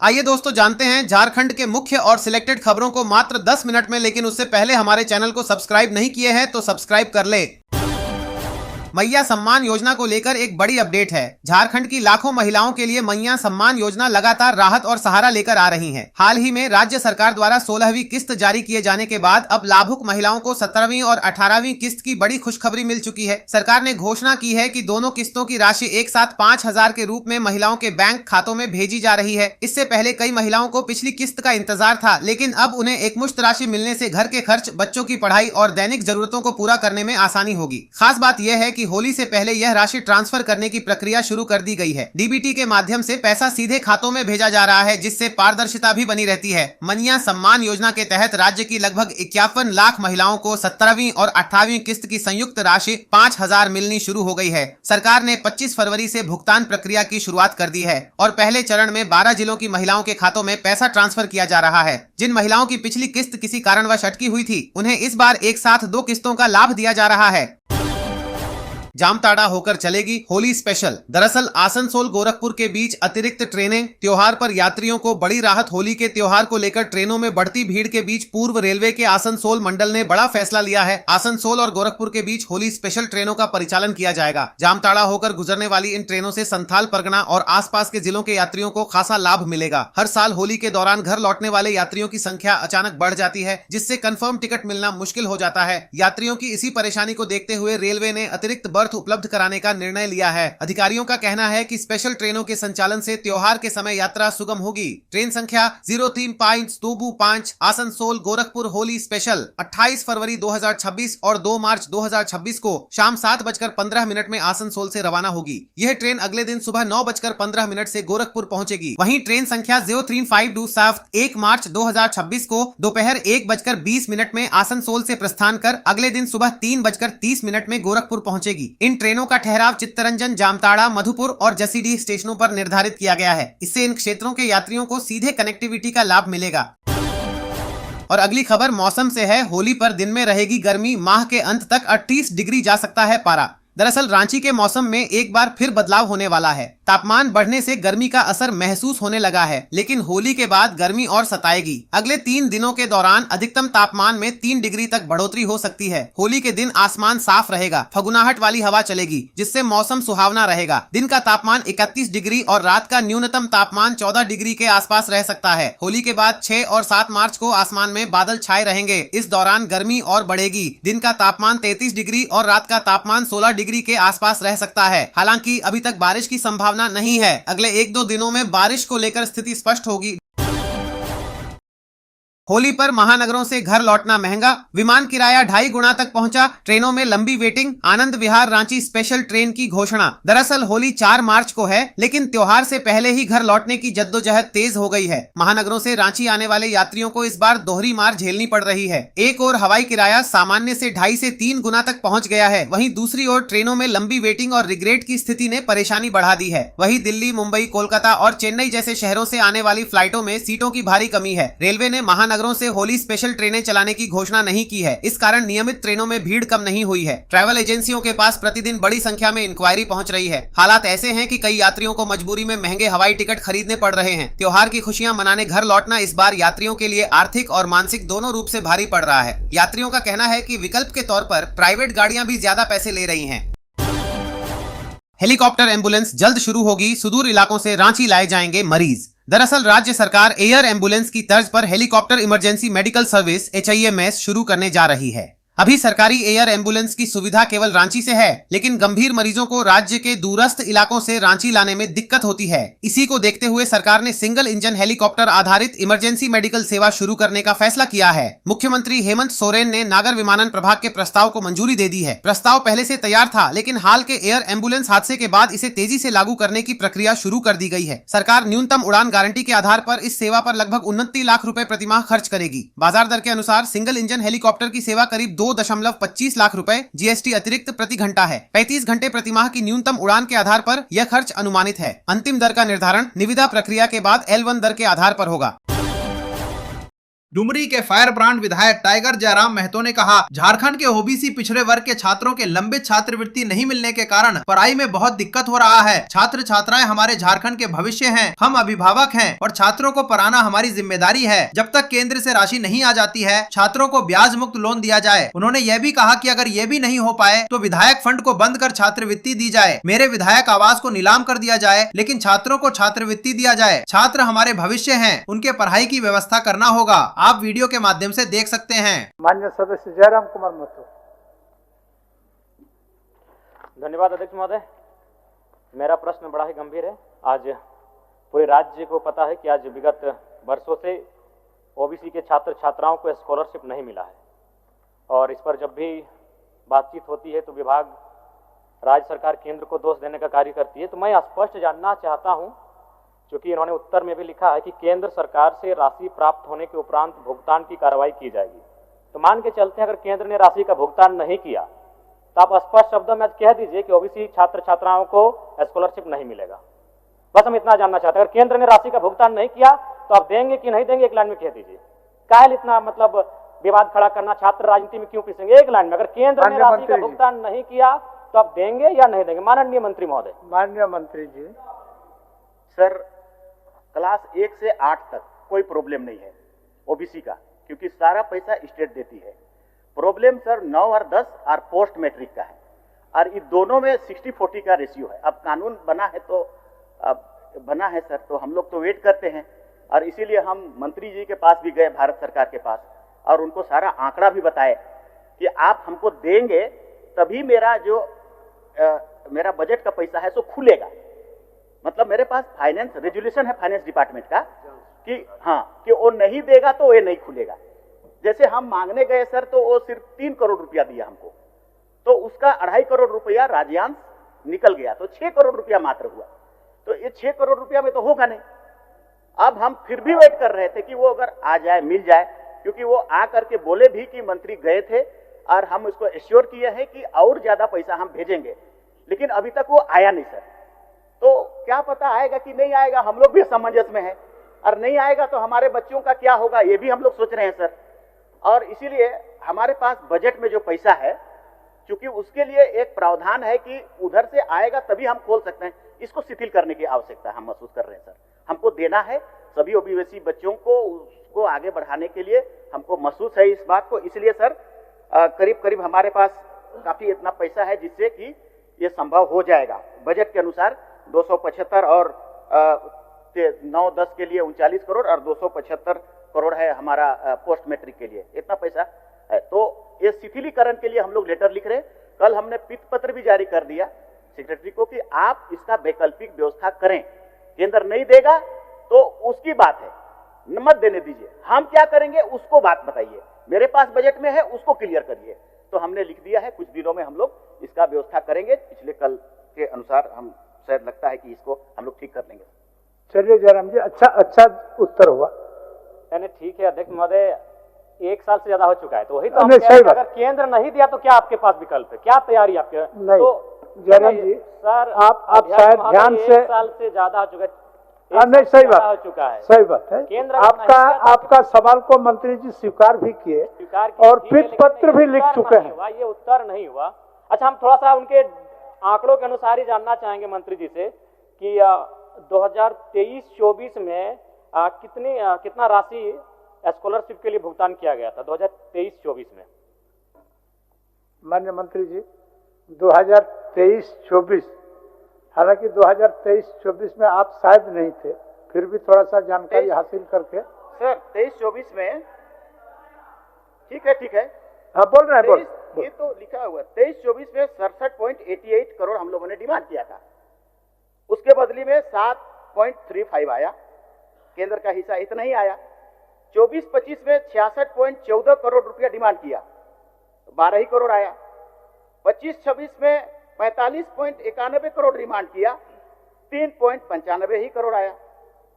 आइए दोस्तों जानते हैं झारखंड के मुख्य और सिलेक्टेड खबरों को मात्र 10 मिनट में, लेकिन उससे पहले हमारे चैनल को सब्सक्राइब नहीं किए हैं तो सब्सक्राइब कर ले। मैया सम्मान योजना को लेकर एक बड़ी अपडेट है। झारखंड की लाखों महिलाओं के लिए मैया सम्मान योजना लगातार राहत और सहारा लेकर आ रही है। हाल ही में राज्य सरकार द्वारा 16वीं किस्त जारी किए जाने के बाद अब लाभुक महिलाओं को 17वीं और 18वीं किस्त की बड़ी खुशखबरी मिल चुकी है। सरकार ने घोषणा की है कि दोनों किस्तों की राशि एक साथ 5,000 के रूप में महिलाओं के बैंक खातों में भेजी जा रही है। इससे पहले कई महिलाओं को पिछली किस्त का इंतजार था, लेकिन अब उन्हें एकमुश्त राशि मिलने से घर के खर्च, बच्चों की पढ़ाई और दैनिक जरूरतों को पूरा करने में आसानी होगी। खास बात यह है कि होली से पहले यह राशि ट्रांसफर करने की प्रक्रिया शुरू कर दी गई है। डीबीटी के माध्यम से पैसा सीधे खातों में भेजा जा रहा है, जिससे पारदर्शिता भी बनी रहती है। मैया सम्मान योजना के तहत राज्य की लगभग 51 लाख महिलाओं को 17वीं और 18वीं किस्त की संयुक्त राशि 5,000 मिलनी शुरू हो गई है। सरकार ने 25 फरवरी से भुगतान प्रक्रिया की शुरुआत कर दी है और पहले चरण में 12 जिलों की महिलाओं के खातों में पैसा ट्रांसफर किया जा रहा है। जिन महिलाओं की पिछली किस्त किसी कारणवश अटकी हुई थी, उन्हें इस बार एक साथ 2 किस्तों का लाभ दिया जा रहा है। जामताड़ा होकर चलेगी होली स्पेशल। दरअसल आसनसोल गोरखपुर के बीच अतिरिक्त ट्रेनें, त्योहार पर यात्रियों को बड़ी राहत। होली के त्योहार को लेकर ट्रेनों में बढ़ती भीड़ के बीच पूर्व रेलवे के आसनसोल मंडल ने बड़ा फैसला लिया है। आसनसोल और गोरखपुर के बीच होली स्पेशल ट्रेनों का परिचालन किया जाएगा। जामताड़ा होकर गुजरने वाली इन ट्रेनों से संथाल परगना और आसपास के जिलों के यात्रियों को खासा लाभ मिलेगा। हर साल होली के दौरान घर लौटने वाले यात्रियों की संख्या अचानक बढ़ जाती है, जिससे कंफर्म टिकट मिलना मुश्किल हो जाता है। यात्रियों की इसी परेशानी को देखते हुए रेलवे ने अतिरिक्त बर्थ उपलब्ध कराने का निर्णय लिया है। अधिकारियों का कहना है कि स्पेशल ट्रेनों के संचालन से त्योहार के समय यात्रा सुगम होगी। ट्रेन संख्या 03 आसनसोल गोरखपुर होली स्पेशल 28 फरवरी 2026 और 2 मार्च 2026 को शाम 7:15 में आसनसोल से रवाना होगी। यह ट्रेन अगले दिन सुबह 9:15 से गोरखपुर पहुंचेगी। वहीं ट्रेन संख्या 0352 1 मार्च 2026 को दोपहर 1:20 में आसनसोल से प्रस्थान कर अगले दिन सुबह 3:30 में गोरखपुर पहुंचेगी। इन ट्रेनों का ठहराव चित्तरंजन, जामताड़ा, मधुपुर और जसीडीह स्टेशनों पर निर्धारित किया गया है। इससे इन क्षेत्रों के यात्रियों को सीधे कनेक्टिविटी का लाभ मिलेगा। और अगली खबर मौसम से है। होली पर दिन में रहेगी गर्मी, माह के अंत तक 38 डिग्री जा सकता है पारा। दरअसल रांची के मौसम में एक बार फिर बदलाव होने वाला है। तापमान बढ़ने से गर्मी का असर महसूस होने लगा है, लेकिन होली के बाद गर्मी और सताएगी। अगले 3 दिनों के दौरान अधिकतम तापमान में 3 डिग्री तक बढ़ोतरी हो सकती है। होली के दिन आसमान साफ रहेगा, फगुनाहट वाली हवा चलेगी, जिससे मौसम सुहावना रहेगा। दिन का तापमान 31 डिग्री और रात का न्यूनतम तापमान 14 डिग्री के आसपास रह सकता है। होली के बाद 6 और 7 मार्च को आसमान में बादल छाए रहेंगे। इस दौरान गर्मी और बढ़ेगी। दिन का तापमान 33 डिग्री और रात का तापमान 16 डिग्री के आसपास रह सकता है। हालांकि अभी तक बारिश की संभावना नहीं है। अगले 1-2 दिनों में बारिश को लेकर स्थिति स्पष्ट होगी। होली पर महानगरों से घर लौटना महंगा, विमान किराया 2.5 गुना तक पहुंचा। ट्रेनों में लंबी waiting, Anand Vihar Ranchi special train की घोषणा। दरअसल होली 4 मार्च को है, लेकिन त्योहार से पहले ही घर लौटने की जद्दोजहद तेज हो गई है। महानगरों से रांची आने वाले यात्रियों को इस बार दोहरी मार झेलनी पड़ रही है। एक ओर हवाई किराया सामान्य से 2.5 से 3 गुना तक पहुंच गया है, वहीं दूसरी ओर ट्रेनों में लंबी वेटिंग और रिग्रेट की स्थिति ने परेशानी बढ़ा दी है। वहीं दिल्ली, मुंबई, कोलकाता और चेन्नई जैसे शहरों से आने वाली फ्लाइटों में सीटों की भारी कमी है। रेलवे ने महानगरों से होली स्पेशल ट्रेनें चलाने की घोषणा नहीं की है। इस कारण नियमित ट्रेनों में भीड़ कम नहीं हुई है। ट्रैवल एजेंसियों के पास प्रतिदिन बड़ी संख्या में इंक्वायरी पहुंच रही है। हालात ऐसे हैं कि कई यात्रियों को मजबूरी में महंगे हवाई टिकट खरीदने पड़ रहे हैं। त्योहार की खुशियां मनाने घर लौटना इस बार यात्रियों के लिए आर्थिक और मानसिक दोनों रूप से भारी पड़ रहा है। यात्रियों का कहना है कि विकल्प के तौर पर प्राइवेट गाड़ियां भी ज्यादा पैसे ले रही हैं। हेलीकॉप्टर एम्बुलेंस जल्द शुरू होगी। सुदूर इलाकों से रांची लाए जाएंगे मरीज। दरअसल राज्य सरकार एयर एम्बुलेंस की तर्ज पर helicopter emergency medical service HIMS शुरू करने जा रही है। अभी सरकारी एयर एम्बुलेंस की सुविधा केवल रांची से है, लेकिन गंभीर मरीजों को राज्य के दूरस्थ इलाकों से रांची लाने में दिक्कत होती है। इसी को देखते हुए सरकार ने सिंगल इंजन हेलीकॉप्टर आधारित इमरजेंसी मेडिकल सेवा शुरू करने का फैसला किया है। मुख्यमंत्री हेमंत सोरेन ने नागर विमानन प्रभाग के प्रस्ताव को मंजूरी दे दी है। प्रस्ताव पहले से तैयार था, लेकिन हाल के एयर एम्बुलेंस हादसे के बाद इसे तेजी से लागू करने की प्रक्रिया शुरू कर दी गई है। सरकार न्यूनतम उड़ान गारंटी के आधार पर इस सेवा पर लगभग 29 लाख रुपए प्रतिमाह खर्च करेगी। बाजार दर के अनुसार सिंगल इंजन हेलीकॉप्टर की सेवा करीब 2.25 लाख रुपए GST अतिरिक्त प्रति घंटा है। 35 घंटे प्रतिमाह की न्यूनतम उड़ान के आधार पर यह खर्च अनुमानित है। अंतिम दर का निर्धारण निविदा प्रक्रिया के बाद L1 दर के आधार पर होगा। डुमरी के फायर ब्रांड विधायक टाइगर जयराम महतो ने कहा, झारखंड के ओबीसी पिछड़े वर्ग के छात्रों के लंबित छात्रवृत्ति नहीं मिलने के कारण पढ़ाई में बहुत दिक्कत हो रहा है। छात्र छात्राएं हमारे झारखंड के भविष्य हैं, हम अभिभावक हैं और छात्रों को पढ़ाना हमारी जिम्मेदारी है। जब तक केंद्र से राशि नहीं आ जाती है, छात्रों को ब्याज मुक्त लोन दिया जाए। उन्होंने यह भी कहा कि अगर ये भी नहीं हो पाए तो विधायक फंड को बंद कर छात्रवृत्ति दी जाए। मेरे विधायक आवास को नीलाम कर दिया जाए, लेकिन छात्रों को छात्रवृत्ति दिया जाए। छात्र हमारे भविष्य हैं, उनके पढ़ाई की व्यवस्था करना होगा। आप वीडियो के माध्यम से देख सकते हैं। माननीय सदस्य जयराम कुमार महतो। धन्यवाद अध्यक्ष महोदय। मेरा प्रश्न बड़ा ही गंभीर है। आज पूरे राज्य को पता है कि आज विगत वर्षों से ओबीसी के छात्र छात्राओं को स्कॉलरशिप नहीं मिला है और इस पर जब भी बातचीत होती है तो विभाग राज्य सरकार केंद्र को दोष देने का कार्य करती है। तो मैं स्पष्ट जानना चाहता हूं, क्योंकि इन्होंने उत्तर में भी लिखा है कि केंद्र सरकार से राशि प्राप्त होने के उपरांत भुगतान की कार्रवाई की जाएगी। तो मान के चलते हैं अगर केंद्र ने राशि का भुगतान नहीं किया तो आप स्पष्ट शब्दों में कह दीजिए कि ओबीसी छात्र छात्राओं को स्कॉलरशिप नहीं मिलेगा। बस हम इतना जानना चाहते हैं, अगर केंद्र ने राशि का भुगतान नहीं किया तो आप देंगे कि नहीं देंगे, एक लाइन में कह दीजिए। काहे इतना मतलब विवाद खड़ा करना, छात्र राजनीति में क्यों पिसेंगे? एक लाइन में, अगर केंद्र ने राशि का भुगतान नहीं किया तो आप देंगे या नहीं देंगे? माननीय मंत्री महोदय। माननीय मंत्री जी। सर, क्लास 1 से 8 तक कोई प्रॉब्लम नहीं है ओबीसी का, क्योंकि सारा पैसा स्टेट देती है। प्रॉब्लम सर 9 और 10 और पोस्ट मैट्रिक का है, और इन दोनों में 60-40 का रेशियो है। अब कानून बना है तो बना है सर, तो हम लोग तो वेट करते हैं, और इसीलिए हम मंत्री जी के पास भी गए, भारत सरकार के पास, और उनको सारा आंकड़ा भी बताए कि आप हमको देंगे तभी मेरा जो मेरा बजट का पैसा है सो खुलेगा। मतलब मेरे पास फाइनेंस रेजुलेशन है फाइनेंस डिपार्टमेंट का कि हाँ, कि वो नहीं देगा तो ये नहीं खुलेगा। जैसे हम मांगने गए सर तो वो सिर्फ 3 करोड़ रुपया दिया हमको, तो उसका 2.5 करोड़ रुपया राज्यांश निकल गया, तो 6 करोड़ रुपया मात्र हुआ। तो ये 6 करोड़ रुपया में तो होगा नहीं। अब हम फिर भी वेट कर रहे थे कि वो अगर आ जाए, मिल जाए, क्योंकि वो आ करके बोले भी कि मंत्री गए थे और हम उसको एश्योर किए हैं कि और ज्यादा पैसा हम भेजेंगे, लेकिन अभी तक वो आया नहीं सर। तो क्या पता आएगा कि नहीं आएगा, हम लोग भी असमंजस में हैं, और नहीं आएगा तो हमारे बच्चों का क्या होगा ये भी हम लोग सोच रहे हैं सर। और इसीलिए हमारे पास बजट में जो पैसा है, क्योंकि उसके लिए एक प्रावधान है कि उधर से आएगा तभी हम खोल सकते हैं, इसको शिथिल करने की आवश्यकता हम महसूस कर रहे हैं सर। हमको देना है सभी ओबीसी बच्चों को, उसको आगे बढ़ाने के लिए हमको महसूस है इस बात को। इसलिए सर करीब करीब हमारे पास काफी इतना पैसा है जिससे कि ये संभव हो जाएगा। बजट के अनुसार 275 और 9-10 के लिए 39 करोड़ और 275 करोड़ है हमारा पोस्ट मैट्रिक के लिए, इतना पैसा है। तो ये शिथिलीकरण के लिए हम लोग लेटर लिख रहे हैं। कल हमने पित पत्र भी जारी कर दिया सेक्रेटरी को कि आप इसका वैकल्पिक व्यवस्था करें। केंद्र नहीं देगा तो उसकी बात है, मत देने दीजिए, हम क्या करेंगे उसको बात बताइए, मेरे पास बजट में है उसको क्लियर करिए। तो हमने लिख दिया है, कुछ दिनों में हम लोग इसका व्यवस्था करेंगे। पिछले कल के अनुसार हम शायद लगता है कि इसको हम लोग ठीक कर लेंगे। चलिए जयराम जी, अच्छा उत्तर हुआ। यानी ठीक है अध्यक्ष महोदय, 1 साल से ज्यादा हो चुका है, तो वही तो हम कह रहे हैं, अगर केंद्र नहीं दिया तो क्या आपके पास विकल्प है, क्या तैयारी आपके? नहीं तो जयराम जी सर, आप शायद ध्यान से 1 साल से ज्यादा हो चुका है। नहीं, सही बात हो चुका है, सही बात है। केंद्र आपका सवाल को मंत्री जी स्वीकार भी किए और पित पत्र भी लिख चुके हैं। ये उत्तर नहीं हुआ। अच्छा, हम थोड़ा सा उनके आंकड़ों के अनुसार ही जानना चाहेंगे मंत्री जी से कि 2023-24 में कितना राशि स्कॉलरशिप के लिए भुगतान किया गया था 2023-24 में? माननीय मंत्री जी, 2023-24, हालांकि 2023-24 में आप शायद नहीं थे, फिर भी थोड़ा सा जानकारी हासिल करके। सर 23-24 में ठीक है, हाँ बोल रहे हैं, बोल। ये तो लिखा हुआ 23-24 में 67.88 करोड़ हम लोगों ने डिमांड किया था, उसके बदली में 7.35 आया, केंद्र का हिस्सा इतना ही आया। 24-25 में 66.14 करोड़ रुपया डिमांड किया, 12 ही करोड़ आया। 25-26 में 45.91 करोड़ डिमांड किया, 3.95 ही करोड़ आया।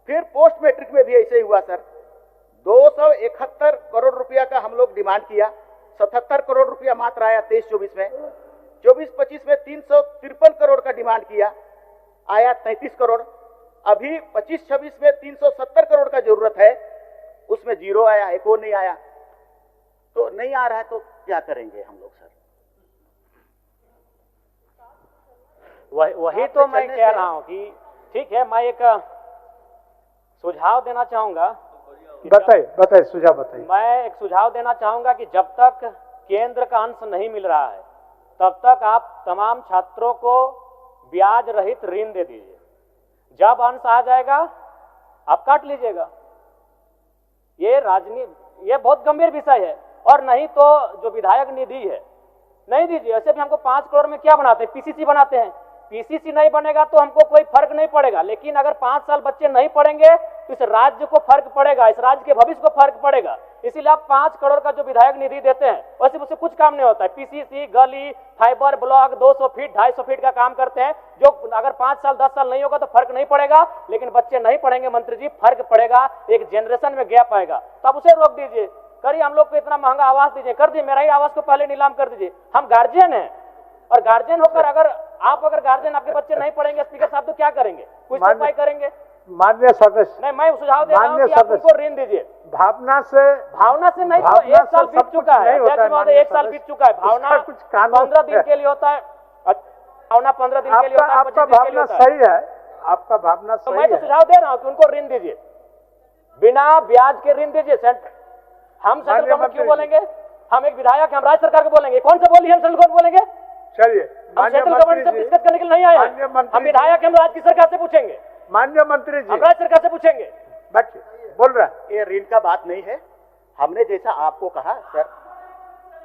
फिर पोस्ट मैट्रिक में भी ऐसे ही हुआ सर, 271 करोड़ रुपया का हम लोग डिमांड किया, 77 करोड़ रुपया मात्र आया 23-24 में। 24-25 में 353 करोड़ का डिमांड किया, आया 33 करोड़। अभी 25-26 में 370 करोड़ का जरूरत है, उसमें 0 जीरो आया, एक वो नहीं आया, तो नहीं आ रहा है तो क्या करेंगे हम लोग सर? वही तो मैं कह रहा हूँ कि ठीक है, मैं एक सुझाव देना चाहूंगा। बताइए सुझाव बताइए। मैं एक सुझाव देना चाहूंगा कि जब तक केंद्र का अंश नहीं मिल रहा है तब तक आप तमाम छात्रों को ब्याज रहित ऋण दे दीजिए। जब अंश आ जाएगा आप काट लीजिएगा। ये बहुत गंभीर विषय है। और नहीं तो जो विधायक निधि है नहीं दीजिए। ऐसे भी हमको 5 करोड़ में क्या बनाते हैं, पीसीसी बनाते हैं। पीसीसी नहीं बनेगा तो हमको कोई फर्क नहीं पड़ेगा, लेकिन अगर 5 साल बच्चे नहीं पढ़ेंगे तो इस राज्य को फर्क पड़ेगा, इस राज्य के भविष्य को फर्क पड़ेगा। इसीलिए आप 5 करोड़ का जो विधायक निधि देते हैं वैसे उससे कुछ काम नहीं होता है। पीसीसी, गली, फाइबर ब्लॉक 200 फीट 250 फीट का काम करते हैं, जो अगर 5 साल 10 साल नहीं होगा तो फर्क नहीं पड़ेगा, लेकिन बच्चे नहीं पढ़ेंगे मंत्री जी, फर्क पड़ेगा, एक जनरेशन में गैप आएगा। तब उसे रोक दीजिए। करिए, हम लोग को इतना महंगा आवास दीजिए, कर दिए, मेरा ही आवास को पहले नीलाम कर दीजिए। हम गार्जियन हैं और गार्जियन होकर अगर गार्जियन आपके बच्चे नहीं पढ़ेंगे स्पीकर साहब तो क्या करेंगे, कुछ उपाय करेंगे? माननीय सदस्य, नहीं, मैं सुझाव दे रहा हूं कि आप उनको ऋण दीजिए। भावना से नहीं, तो 1 साल बीत चुका है, 1 साल बीत चुका है। भावना कुछ 15 दिन के लिए होता है, भावना 15 दिन के लिए होता है, आपका भावना सही है, आपका भावना सही है। मैं तो सुझाव दे रहा हूँ कि उनको ऋण दीजिए, बिना ब्याज के ऋण दीजिए। हम सेंट्रल गवर्नमेंट क्यों बोलेंगे? हम एक विधायक, हम राज्य सरकार को बोलेंगे। कौन सा बोली हम सेंट्रल गवर्नमेंट बोलेंगे? चलिए, हम सेंट्रल गवर्नमेंट से डिस्कस करने के लिए नहीं आए हैं। हम विधायक, हम राज्य की सरकार से पूछेंगे। माननीय मंत्री जी, हम राज्य सरकार से पूछेंगे। बैठिए, बोल रहे हैं। ये ऋण का बात नहीं है। हमने जैसा आपको कहा सर,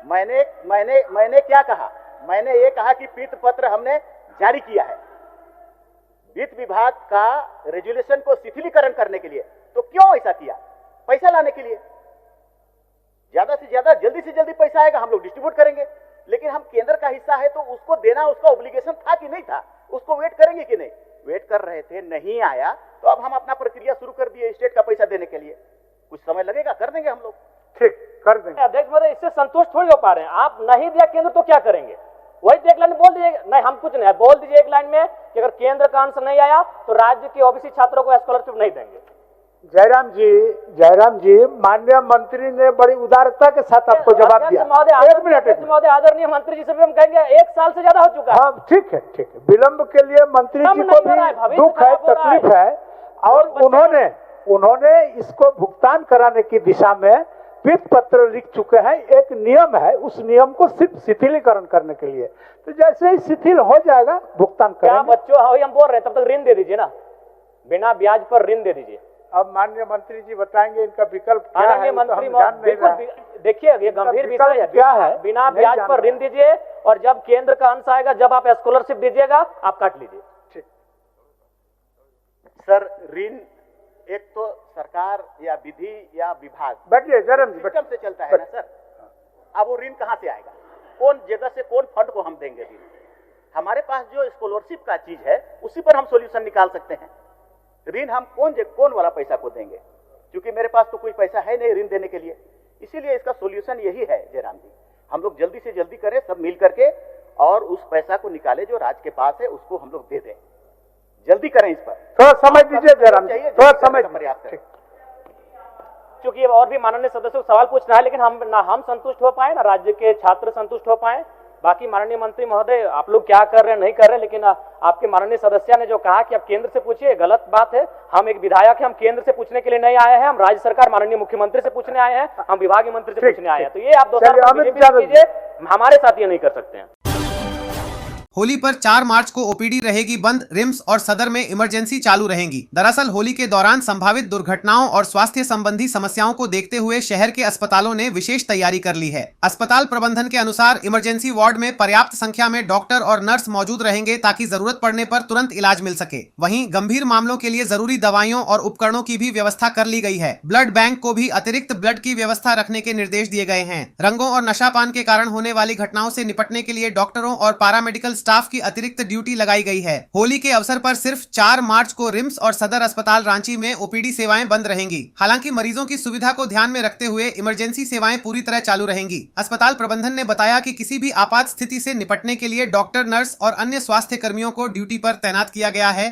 मैंने क्या कहा? मैंने ये कहा कि पीत पत्र हमने जारी किया है वित्त विभाग का रेजुलेशन को शिथिलीकरण करने के लिए। तो क्यों ऐसा किया? पैसा लाने के लिए। ज्यादा से ज्यादा जल्दी से जल्दी पैसा आएगा, हम लोग डिस्ट्रीब्यूट करेंगे। लेकिन हम केंद्र का हिस्सा है तो उसको देना उसका ऑब्लिगेशन था कि नहीं था? उसको वेट करेंगे कि नहीं? वेट कर रहे थे, नहीं आया तो अब हम अपना प्रक्रिया शुरू कर दिए स्टेट का पैसा देने के लिए। कुछ समय लगेगा, कर देंगे हम लोग। ठीक, कर देंगे। अध्यक्ष महोदय, इससे संतुष्ट थोड़ी हो पा रहे हैं। आप नहीं दिया केंद्र तो क्या करेंगे? वही एक लाइन बोल दीजिए। नहीं, हम कुछ नहीं, बोल दीजिए एक लाइन में कि अगर केंद्र का अंश नहीं आया तो राज्य के ओबीसी छात्रों को स्कॉलरशिप नहीं देंगे। जयराम जी, माननीय मंत्री ने बड़ी उदारता के साथ आपको जवाब दिया। एक मिनट महोदय, आदरणीय मंत्री जी से भी हम कहेंगे 1 साल से ज्यादा हो चुका है। हाँ, ठीक है। विलंब के लिए मंत्री जी को भी दुख है, तकलीफ है, और उन्होंने इसको भुगतान कराने की दिशा में पीत पत्र लिख चुके हैं। एक नियम है, उस नियम को सिर्फ शिथिलीकरण करने के लिए। तो जैसे ही शिथिल हो जाएगा भुगतान करेंगे। बच्चों, हम बोल रहे हैं, तब तक ऋण दे दीजिए ना, बिना ब्याज पर ऋण दे दीजिए। अब माननीय मंत्री जी बताएंगे इनका विकल्प क्या है। मंत्री देखिए, ये गंभीर विषय है। क्या है? बिना ब्याज पर ऋण दीजिए, और जब केंद्र का अंश आएगा, जब आप स्कॉलरशिप दीजिएगा, आप काट लीजिए। सर, ऋण एक तो सरकार या विधि या विभाग, बैठिए जयराम जी, सिस्टम से चलता है ना सर। अब वो ऋण कहाँ से आएगा? कौन जगह से, कौन फंड को हम देंगे ऋण? हमारे पास जो स्कॉलरशिप का चीज है उसी पर हम सॉल्यूशन निकाल सकते हैं। ऋण हम कौन वाला पैसा को देंगे? क्योंकि मेरे पास तो कोई पैसा है नहीं ऋण देने के लिए। इसीलिए इसका सॉल्यूशन यही है जयराम जी, हम लोग जल्दी से जल्दी करें सब मिल करके, और उस पैसा को निकाले जो राज्य के पास है उसको हम लोग दे दें। जल्दी करें इस पर। थोड़ा समय दीजिए जयराम जी, थोड़ा समय प्रयास करें। क्योंकि और भी माननीय सदस्यों को सवाल पूछना है, लेकिन हम संतुष्ट हो पाए, ना राज्य के छात्र संतुष्ट हो पाए। बाकी माननीय मंत्री महोदय, आप लोग क्या कर रहे हैं नहीं कर रहे, लेकिन आपके माननीय सदस्य ने जो कहा कि आप केंद्र से पूछिए, गलत बात है। हम एक विधायक हैं, हम केंद्र से पूछने के लिए नहीं आए हैं, हम राज्य सरकार माननीय मुख्यमंत्री से पूछने आए हैं, हम विभागीय मंत्री से पूछने आए हैं। तो ये आप 2 साल कीजिए, हमारे साथ ये नहीं कर सकते हैं। होली पर 4 मार्च को ओपीडी रहेगी बंद, रिम्स और सदर में इमरजेंसी चालू रहेंगी। दरअसल होली के दौरान संभावित दुर्घटनाओं और स्वास्थ्य संबंधी समस्याओं को देखते हुए शहर के अस्पतालों ने विशेष तैयारी कर ली है। अस्पताल प्रबंधन के अनुसार इमरजेंसी वार्ड में पर्याप्त संख्या में डॉक्टर और नर्स मौजूद रहेंगे ताकि जरूरत पड़ने पर तुरंत इलाज मिल सके। वहीं गंभीर मामलों के लिए जरूरी दवाइयों और उपकरणों की भी व्यवस्था कर ली गई है। ब्लड बैंक को भी अतिरिक्त ब्लड की व्यवस्था रखने के निर्देश दिए गए हैं। रंगों और नशापान के कारण होने वाली घटनाओं से निपटने के लिए डॉक्टरों और पैरामेडिकल स्टाफ की अतिरिक्त ड्यूटी लगाई गई है। होली के अवसर पर सिर्फ 4 मार्च को रिम्स और सदर अस्पताल रांची में ओपीडी सेवाएं बंद रहेंगी। हालांकि मरीजों की सुविधा को ध्यान में रखते हुए इमरजेंसी सेवाएं पूरी तरह चालू रहेंगी। अस्पताल प्रबंधन ने बताया कि किसी भी आपात स्थिति से निपटने के लिए डॉक्टर, नर्स और अन्य स्वास्थ्य कर्मियों को ड्यूटी पर तैनात किया गया है।